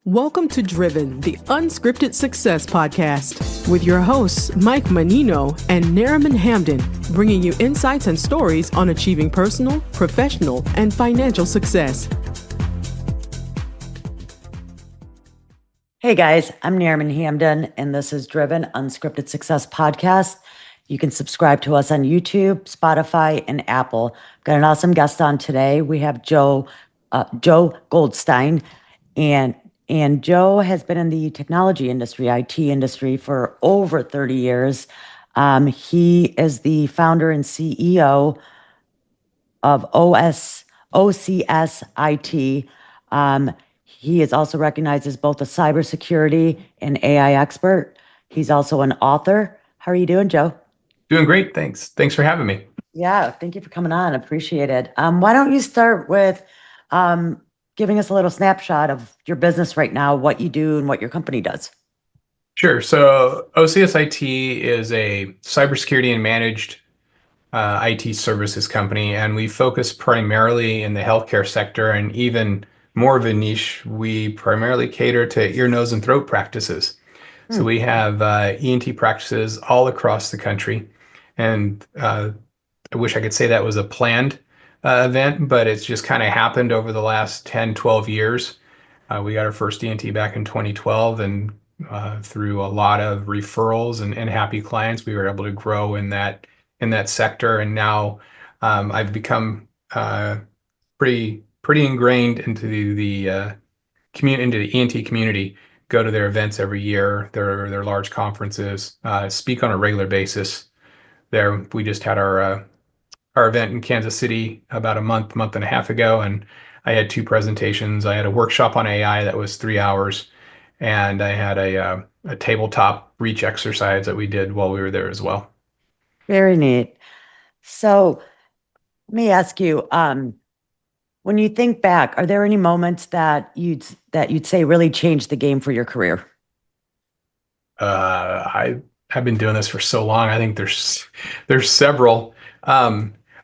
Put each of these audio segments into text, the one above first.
Welcome to Driven, the Unscripted Success podcast, with your hosts, Mike Menino and Nariman Hamden, bringing you insights and stories on achieving personal, professional, and financial success. Hey guys, I'm Nariman Hamden, and this is Driven, Unscripted Success podcast. You can subscribe to us on YouTube, Spotify, and Apple. I've got an awesome guest on today. We have Joe Goldstein, and Joe has been in the technology industry, IT industry, for over 30 years. He is the founder and CEO of OCSIT. He is also recognized as both a cybersecurity and AI expert. He's also an author. How are you doing, Joe? Doing great, thanks. Thanks for having me. Yeah, thank you for coming on. Appreciate it. Why don't you start with giving us a little snapshot of your business right now, what you do and what your company does? Sure. So OCSIT is a cybersecurity and managed IT services company, and we focus primarily in the healthcare sector, and even more of a niche, we primarily cater to ear, nose, and throat practices. So we have ENT practices all across the country, and I wish I could say that was a planned event, but it's just kind of happened over the last 10, 12 years. We got our first ENT back in 2012, and through a lot of referrals and happy clients, we were able to grow in that sector. And now I've become pretty ingrained into the ENT community. Go to their events every year, their large conferences, speak on a regular basis. We just had our event in Kansas City about a month and a half ago, and I had two presentations. I had a workshop on AI that was 3 hours, and I had a tabletop reach exercise that we did while we were there as well. Very neat. So let me ask you, when you think back, are there any moments that you'd say really changed the game for your career? I've been doing this for so long. I think there's several.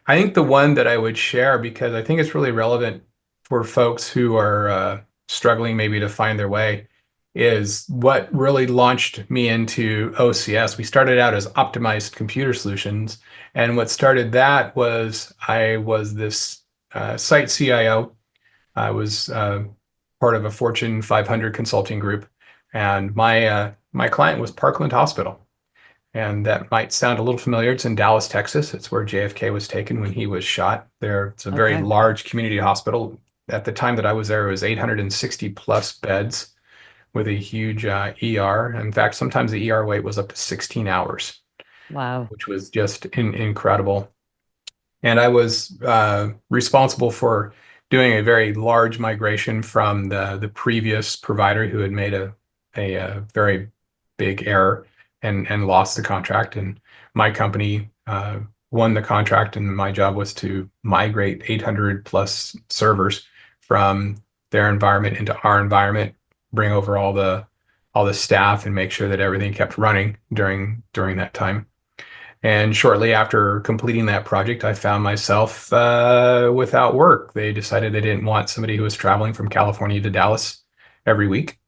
I think the one that I would share, because I think it's really relevant for folks who are struggling maybe to find their way, is what really launched me into OCS. We started out as optimized computer solutions, and what started that was I was this site CIO. I was part of a Fortune 500 consulting group, and my client was Parkland Hospital. And that might sound a little familiar. It's in Dallas, Texas. It's where JFK was taken when he was shot there. It's a very large community hospital. At the time that I was there, it was 860 plus beds with a huge ER. In fact, sometimes the ER wait was up to 16 hours. Wow. Which was just incredible. And I was responsible for doing a very large migration from the previous provider who had made a very big error and lost the contract. And my company won the contract, and my job was to migrate 800 plus servers from their environment into our environment, bring over all the staff, and make sure that everything kept running during that time. And shortly after completing that project, I found myself without work. They decided they didn't want somebody who was traveling from California to Dallas every week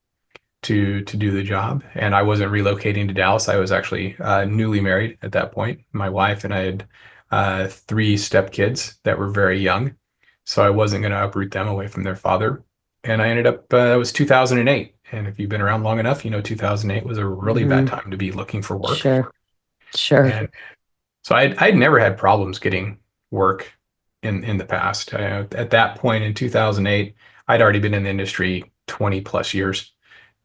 to do the job. And I wasn't relocating to Dallas. I was actually newly married at that point. My wife and I had 3 stepkids that were very young. So I wasn't going to uproot them away from their father. And I ended up, it was 2008. And if you've been around long enough, 2008 was a really bad time to be looking for work. Sure. And so I'd never had problems getting work in the past. At that point in 2008, I'd already been in the industry 20 plus years,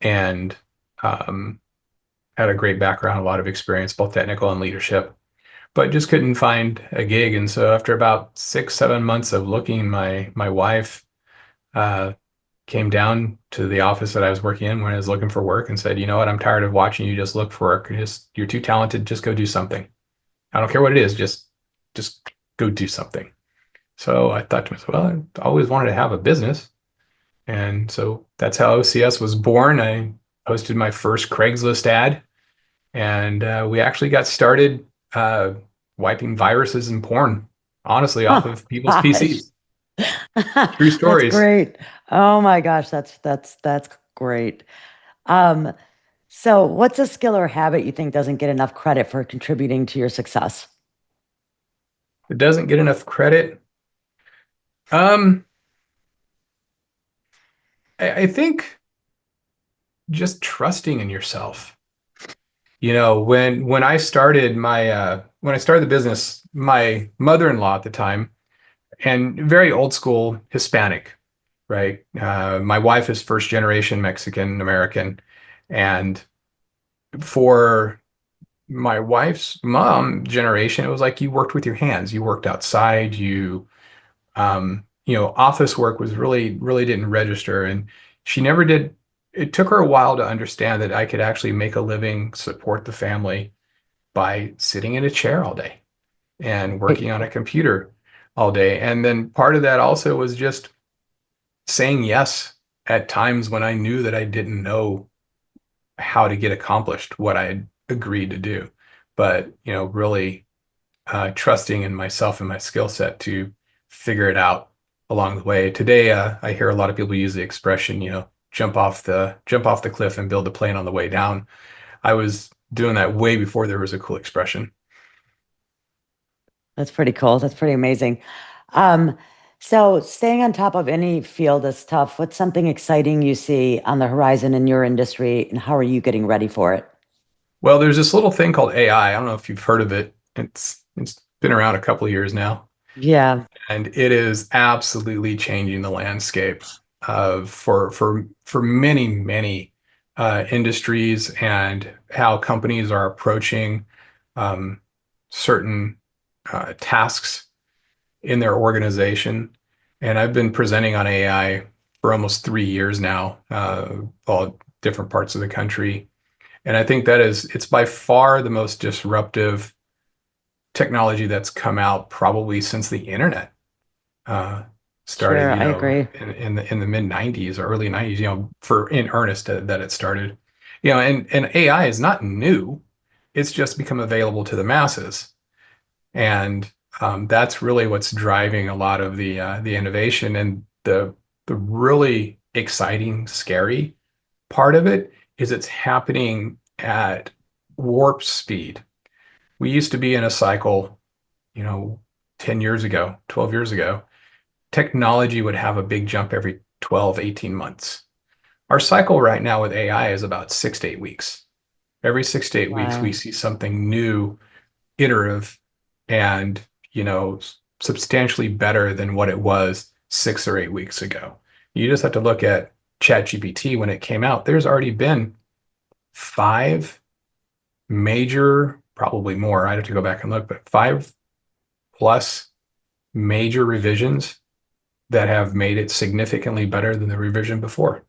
and had a great background, a lot of experience, both technical and leadership, but just couldn't find a gig. And so after about 6-7 months of looking, my wife came down to the office that I was working in when I was looking for work and said, "You know what, I'm tired of watching you just look for work. You're too talented. Just go do something. I don't care what it is. Just go do something." So I thought to myself, well, I always wanted to have a business. And so that's how OCS was born. I posted my first Craigslist ad, and we actually got started wiping viruses and porn, honestly, off of people's PCs. True stories. That's great. Oh my gosh, that's Great. Um, so what's a skill or habit you think doesn't get enough credit for contributing to your success? It doesn't get enough credit. Um, I think just trusting in yourself. When I started when I started the business, my mother-in-law at the time, and very old school Hispanic, right? My wife is first generation Mexican American, and for my wife's mom generation, it was like you worked with your hands. You worked outside. Office work was really didn't register, and she never did. It took her a while to understand that I could actually make a living, support the family by sitting in a chair all day and Right. working on a computer all day. And then part of that also was just saying yes at times when I knew that I didn't know how to get accomplished what I had agreed to do. But, really trusting in myself and my skill set to figure it out along the way. Today, I hear a lot of people use the expression, jump off the cliff and build a plane on the way down. I was doing that way before there was a cool expression. That's pretty cool. That's pretty amazing. Um, so staying on top of any field is tough. What's something exciting you see on the horizon in your industry, and how are you getting ready for it? Well, there's this little thing called AI. I don't know if you've heard of it. It's been around a couple of years now, Yeah, and it is absolutely changing the landscape for many industries and how companies are approaching um, certain tasks in their organization. And I've been presenting on AI for almost 3 years now, all different parts of the country. And I think it's by far the most disruptive technology that's come out probably since the internet started, sure. I agree. in the mid 90s or early 90s, for in earnest that it started. And AI is not new. It's just become available to the masses. And that's really what's driving a lot of the innovation, and the really exciting, scary part of it is it's happening at warp speed. We used to be in a cycle, you know, 10 years ago, 12 years ago. Technology would have a big jump every 12, 18 months. Our cycle right now with AI is about 6 to 8 weeks. Every 6 to 8 weeks, we Wow. see something new, iterative, and, substantially better than what it was 6 or 8 weeks ago. You just have to look at ChatGPT when it came out. There's already been five major, probably more. I'd have to go back and look, but five plus major revisions that have made it significantly better than the revision before.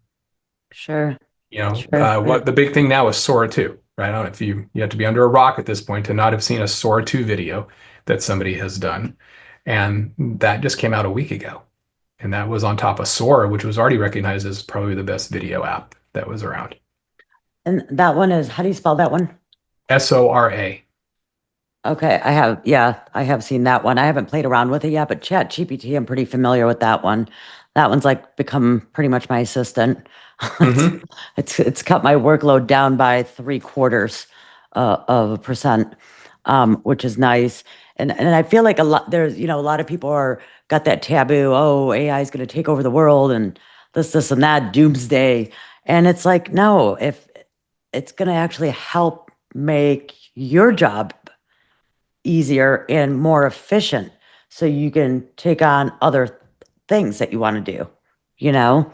Sure. Sure. What the big thing now is Sora 2, right? I don't know if you have to be under a rock at this point to not have seen a Sora 2 video that somebody has done. And that just came out a week ago. And that was on top of Sora, which was already recognized as probably the best video app that was around. And that one is, how do you spell that one? Sora. Okay, I have seen that one. I haven't played around with it yet, but Chat GPT, I'm pretty familiar with that one. That one's like become pretty much my assistant. It's Hmm. it's cut my workload down by 3/4 of a percent, which is nice. And I feel like a lot there's a lot of people are got that taboo. Oh, AI is going to take over the world and this and that doomsday. And it's like no, if it's going to actually help make your job easier and more efficient so you can take on other things that you want to do, you know?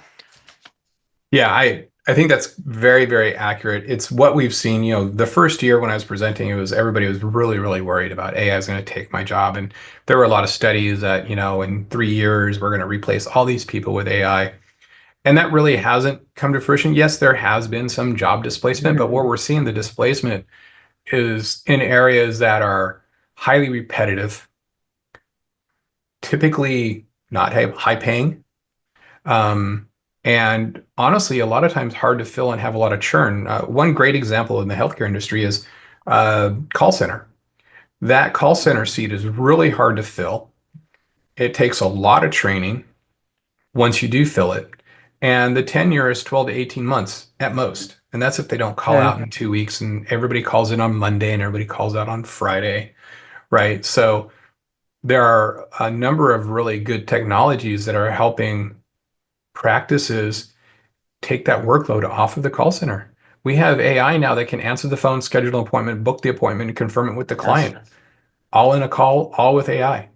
Yeah, I think that's very, very accurate. It's what we've seen. The first year when I was presenting, everybody was really worried about AI is going to take my job. And there were a lot of studies that, in 3 years, we're going to replace all these people with AI. And that really hasn't come to fruition. Yes, there has been some job displacement, but where Mhm. we're seeing the displacement is in areas that are highly repetitive, typically not high paying, um, and honestly, a lot of times hard to fill and have a lot of churn. One great example in the healthcare industry is call center. That call center seat is really hard to fill. It takes a lot of training once you do fill it. And the tenure is 12 to 18 months at most. And that's if they don't call Sure. out in 2 weeks and everybody calls in on Monday and everybody calls out on Friday, right? So there are a number of really good technologies that are helping practices take that workload off of the call center. We have AI now that can answer the phone, schedule an appointment, book the appointment, and confirm it with the Yes. client, all in a call, all with AI.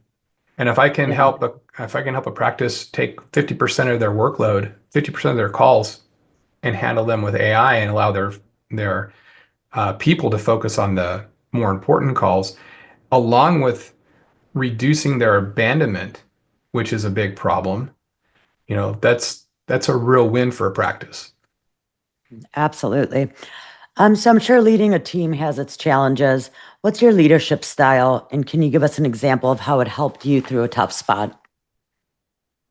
And Yeah. if I can help a practice take 50% of their workload, 50% of their calls, and handle them with AI and allow their people to focus on the more important calls, along with reducing their abandonment, which is a big problem, that's a real win for a practice. Absolutely. So I'm sure leading a team has its challenges. What's your leadership style? And can you give us an example of how it helped you through a tough spot?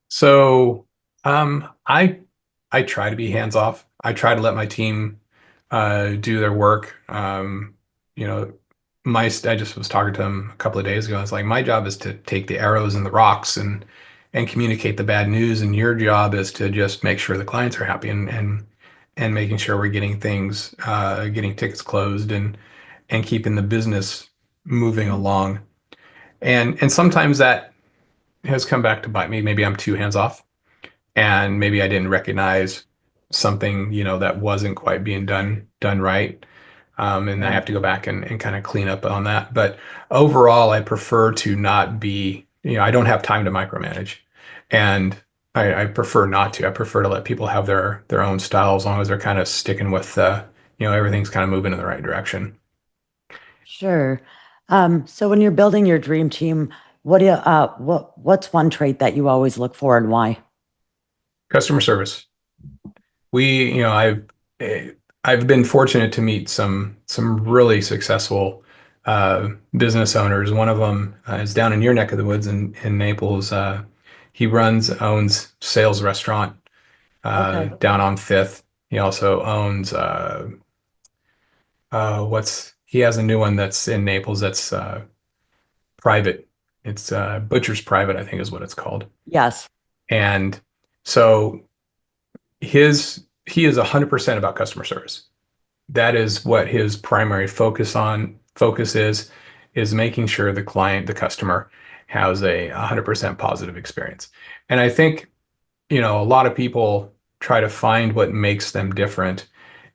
So, I try to be hands off. I try to let my team do their work. You know, I just was talking to him a couple of days ago. I was like, my job is to take the arrows and the rocks and communicate the bad news, and your job is to just make sure the clients are happy and making sure we're getting tickets closed and keeping the business moving along. And sometimes that has come back to bite me. Maybe I'm too hands off and maybe I didn't recognize something, that wasn't quite being done right. And I Right. have to go back and kind of clean up on that. But overall, I prefer to not be, I don't have time to micromanage. And I prefer not to. I prefer to let people have their own style as long as they're kind of sticking with everything's kind of moving in the right direction. Sure. So when you're building your dream team, what's one trait that you always look for and why? Customer service. We, you know, I've been fortunate to meet some really successful business owners. One of them is down in your neck of the woods in Naples. He owns Sales Restaurant Okay. down on Fifth. He also owns he has a new one that's in Naples that's private. It's Butcher's Private, I think is what it's called. Yes. And so he is 100% about customer service. That is what his primary focus is making sure the customer has a 100% positive experience. And I think, a lot of people try to find what makes them different.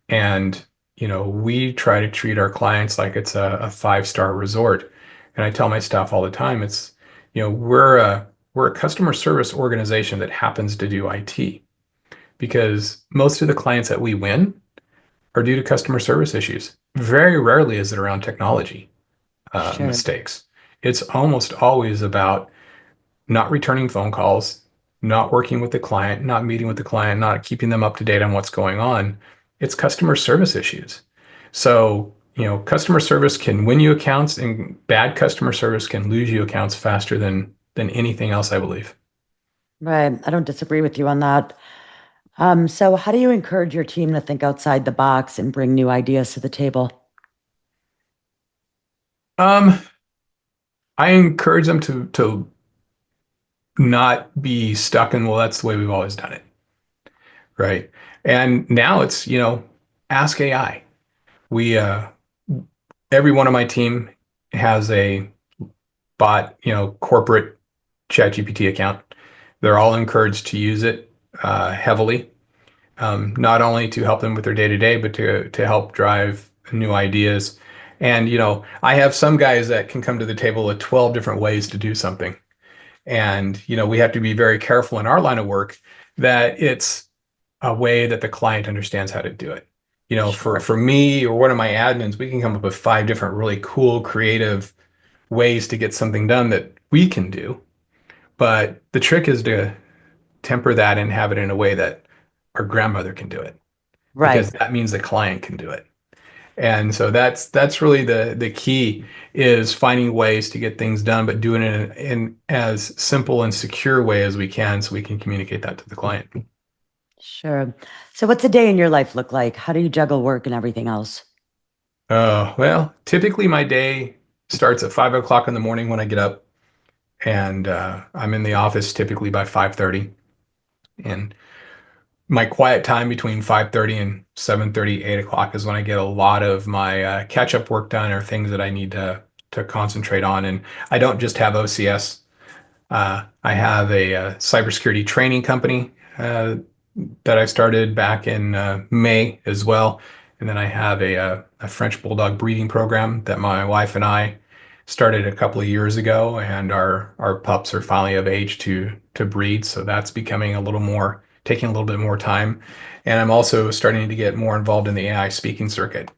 And, we try to treat our clients like it's a five-star resort. And I tell my staff all the time, we're a customer service organization that happens to do IT because most of the clients that we win are due to customer service issues. Very rarely is it around technology Sure. mistakes. It's almost always about not returning phone calls, not working with the client, not meeting with the client, not keeping them up to date on what's going on. It's customer service issues. So, customer service can win you accounts, and bad customer service can lose you accounts faster than anything else, I believe. Right. I don't disagree with you on that. So how do you encourage your team to think outside the box and bring new ideas to the table? Um, I encourage them to not be stuck in, well, that's the way we've always done it. Right. And now it's, ask AI. We, every one of my team has a bot, corporate ChatGPT account. They're all encouraged to use it heavily, not only to help them with their day to day, but to help drive new ideas. And, I have some guys that can come to the table with 12 different ways to do something. And, we have to be very careful in our line of work that it's a way that the client understands how to do it. For Sure. for me or one of my admins, we can come up with five different really cool, creative ways to get something done that we can do. But the trick is to temper that and have it in a way that our grandmother can do it, because Right. that means the client can do it. And so that's really the key is finding ways to get things done, but doing it in as simple and secure way as we can so we can communicate that to the client. Sure. So what's a day in your life look like? How do you juggle work and everything else? Well, typically my day starts at 5 o'clock in the morning when I get up, and I'm in the office typically by 5:30. And my quiet time between 5:30 and 7:30, 8 o'clock is when I get a lot of my catch-up work done or things that I need to concentrate on. And I don't just have OCS. I have a cybersecurity training company that I started back in May as well. And then I have a French Bulldog breeding program that my wife and I started a couple of years ago, and our pups are finally of age to breed. So that's becoming taking a little bit more time. And I'm also starting to get more involved in the AI speaking circuit.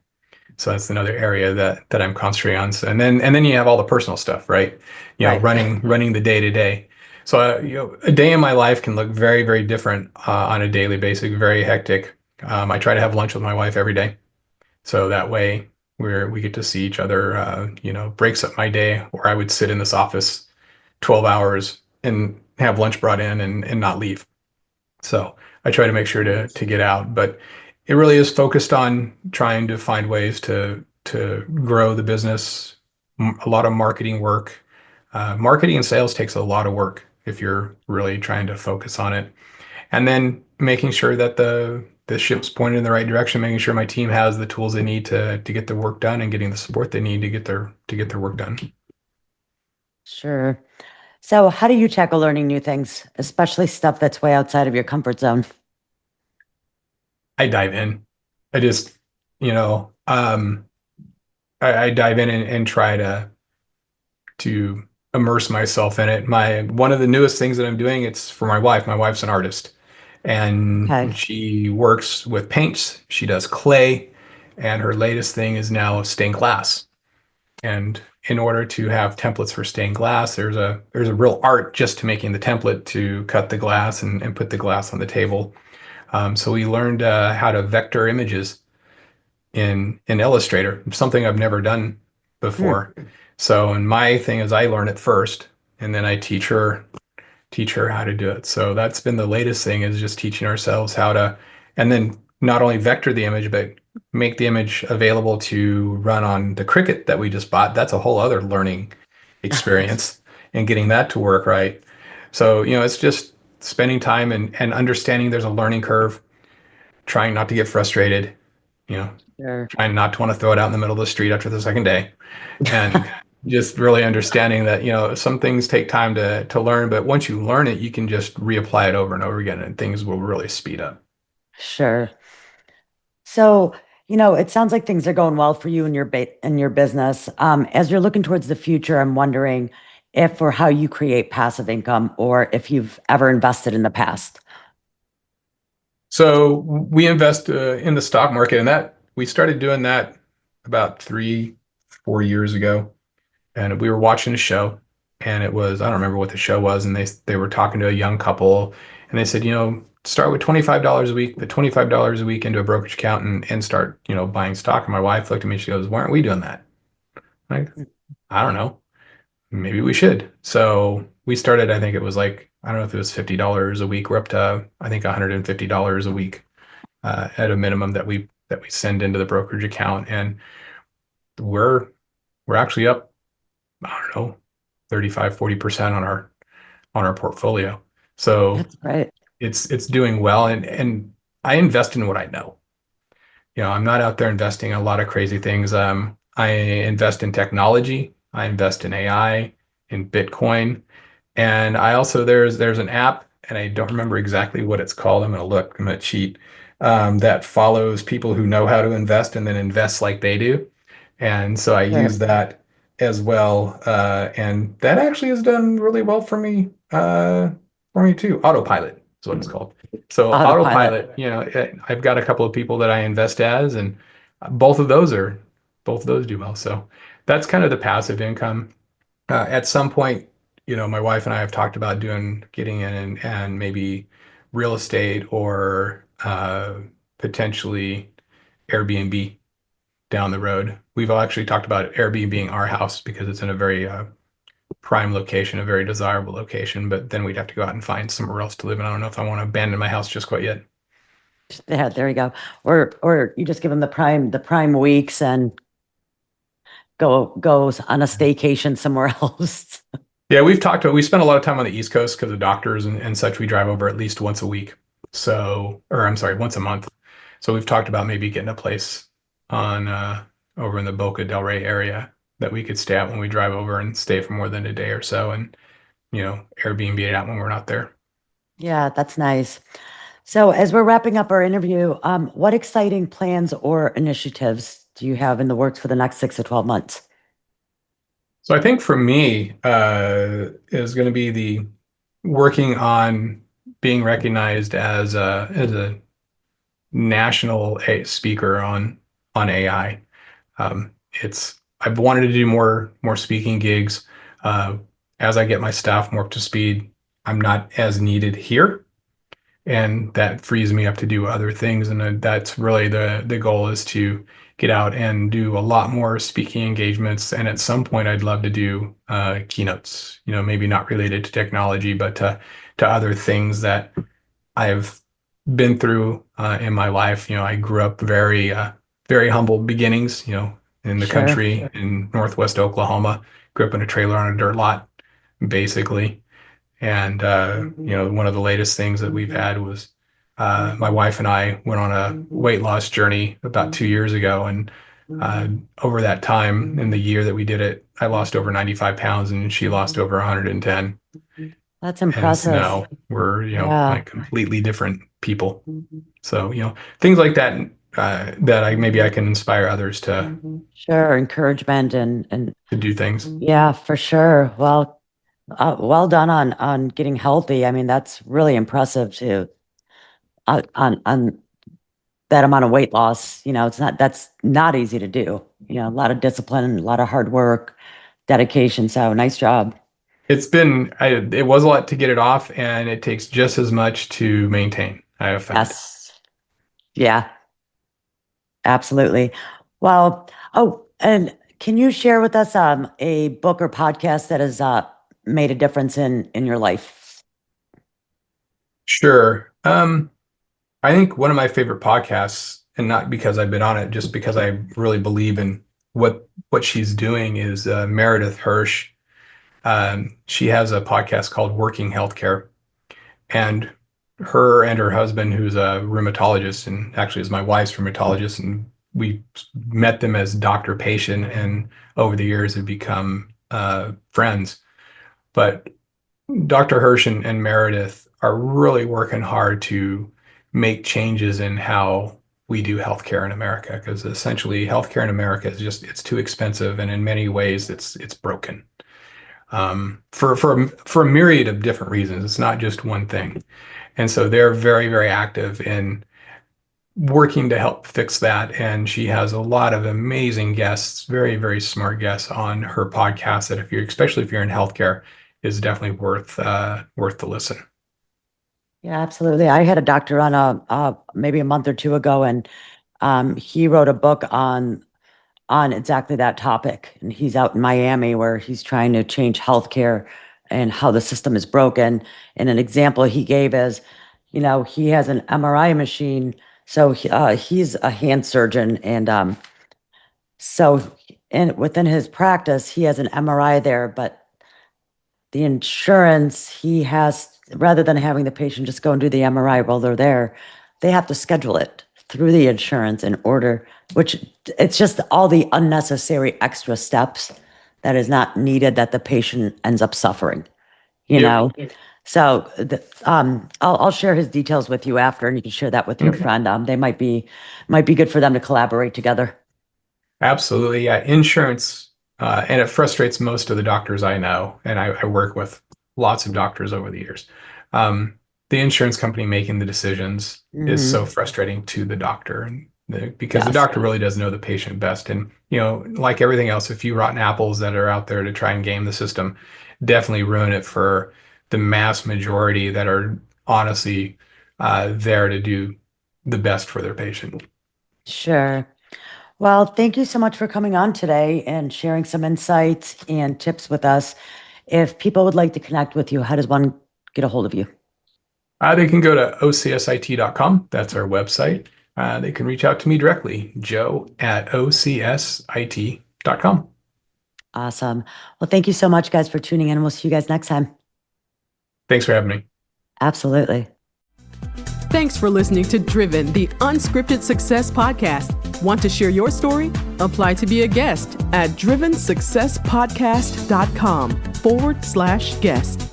So that's another area that I'm concentrating on. So, and then you have all the personal stuff, right? Right. Running the day to day. So a day in my life can look very, very different on a daily basis, very hectic. I try to have lunch with my wife every day, so that way we get to see each other. Breaks up my day where I would sit in this office 12 hours and have lunch brought in and not leave. So I try to make sure to get out, but it really is focused on trying to find ways to grow the business. A lot of marketing work. Marketing and sales takes a lot of work if you're really trying to focus on it. And then making sure that the ship's pointed in the right direction, making sure my team has the tools they need to get their work done and getting the support they need to get their work done. Sure. So how do you tackle learning new things, especially stuff that's way outside of your comfort zone? I dive in. I just, I dive in and try to immerse myself in it. One of the newest things that I'm doing, it's for my wife. My wife's an artist, and Okay. she works with paints. She does clay, and her latest thing is now stained glass. And in order to have templates for stained glass, there's a real art just to making the template to cut the glass and put the glass on the table. So we learned how to vector images in Illustrator, something I've never done before. So, and my thing is I learn it first, and then I teach her how to do it. So that's been the latest thing, is just teaching ourselves how to, and then not only vector the image, but make the image available to run on the Cricut that we just bought. That's a whole other learning experience and getting that to work right. So, it's just spending time and understanding there's a learning curve, trying not to get frustrated, Sure. trying not to want to throw it out in the middle of the street after the second day, and just really understanding that some things take time to learn, but once you learn it, you can just reapply it over and over again, and things will really speed up. Sure. So, it sounds like things are going well for you and your business. As you're looking towards the future, I'm wondering if or how you create passive income, or if you've ever invested in the past. So we invest in the stock market, and that we started doing that about 3-4 years ago. And we were watching a show, and it was, I don't remember what the show was, and they were talking to a young couple, and they said, start with $25 a week, put $25 a week into a brokerage account and start, buying stock. And my wife looked at me and she goes, "Why aren't we doing that?" Like, I don't know. Maybe we should. So we started, I think it was like, I don't know if it was $50 a week. We're up to, I think, $150 a week at a minimum that we send into the brokerage account. And we're actually up, I don't know, 35-40% on our portfolio. So That's right. it's doing well, and I invest in what I know. I'm not out there investing in a lot of crazy things. I invest in technology. I invest in AI, in Bitcoin, and I also there's an app, and I don't remember exactly what it's called. I'm gonna cheat. That follows people who know how to invest and then invests like they do. And so I Sure. use that as well, and that actually has done really well for me too. Autopilot is what it's called. So Autopilot. Autopilot, I've got a couple of people that I invest as, and both of those do well. So that's kind of the passive income. At some point, my wife and I have talked about getting in and maybe real estate or potentially Airbnb down the road. We've actually talked about Airbnb our house because it's in a very prime location, a very desirable location, but then we'd have to go out and find somewhere else to live. And I don't know if I want to abandon my house just quite yet. Yeah, there you go. Or you just give them the prime weeks and goes on a staycation somewhere else. Yeah, we spend a lot of time on the East Coast because of doctors and such. We drive over at least once a week. once a month. So we've talked about maybe getting a place on over in the Boca del Rey area that we could stay at when we drive over and stay for more than a day or so, and Airbnb it out when we're not there. Yeah, that's nice. So as we're wrapping up our interview, what exciting plans or initiatives do you have in the works for the next 6 to 12 months? So I think for me is going to be the working on being recognized as a national speaker on AI. I've wanted to do more speaking gigs. As I get my staff more up to speed, I'm not as needed here, and that frees me up to do other things. And that's really the goal, is to get out and do a lot more speaking engagements. And at some point, I'd love to do keynotes. Maybe not related to technology, but to other things that I've been through in my life. I grew up very humble beginnings. In the Sure. country in Northwest Oklahoma. Grew up in a trailer on a dirt lot, basically. And one of the latest things that we've had was my wife and I went on a weight loss journey about 2 years ago, and over that time, in the year that we did it, I lost over 95 pounds, and she lost over 110. That's And so impressive. now we're, Yeah. like completely different people. So, things like that, that I can inspire others Sure. Encouragement and to do things. yeah, for sure. Well done on getting healthy. I mean, that's really impressive too. On that amount of weight loss, that's not easy to do. A lot of discipline, a lot of hard work, dedication. So nice job. It was a lot to get it off, and it takes just as much to maintain, I have found. Yes. Yeah, absolutely. Well, oh, and can you share with us a book or podcast that has made a difference in your life? Sure. I think one of my favorite podcasts, and not because I've been on it, just because I really believe in what she's doing, is Meredith Hirsch. She has a podcast called Working Healthcare, and her husband, who's a rheumatologist, and actually is my wife's rheumatologist, and we met them as doctor patient, and over the years have become friends. But Dr. Hirsch and Meredith are really working hard to make changes in how we do healthcare in America, because essentially healthcare in America it's too expensive, and in many ways it's broken. For a myriad of different reasons. It's not just one thing. And so they're very, very active in working to help fix that. And she has a lot of amazing guests, very, very smart guests on her podcast that, especially if you're in healthcare, is definitely worth the listen. Yeah, absolutely. I had a doctor on maybe a month or two ago, and he wrote a book on exactly that topic. And he's out in Miami where he's trying to change healthcare and how the system is broken. And an example he gave is, he has an MRI machine. So he's a hand surgeon. And within his practice, he has an MRI there, but the insurance he has, rather than having the patient just go and do the MRI while they're there, they have to schedule it through the insurance in order, which it's just all the unnecessary extra steps that is not needed that the patient ends up suffering, you Yep. know? So I'll share his details with you after, and you can share that with your friend. They might be good for them to collaborate together. Absolutely. Yeah. Insurance, and it frustrates most of the doctors I know, and I work with lots of doctors over the years. The insurance company making the decisions is so frustrating to the doctor, and because the Yes. doctor really does know the patient best. And, like everything else, a few rotten apples that are out there to try and game the system definitely ruin it for the mass majority that are honestly there to do the best for their patient. Sure. Well, thank you so much for coming on today and sharing some insights and tips with us. If people would like to connect with you, how does one get a hold of you? They can go to OCSIT.com. That's our website. They can reach out to me directly, joe@OCSIT.com. Awesome. Well, thank you so much, guys, for tuning in. We'll see you guys next time. Thanks for having me. Absolutely. Thanks for listening to Driven, the Unscripted Success Podcast. Want to share your story? Apply to be a guest at drivensuccesspodcast.com/guest.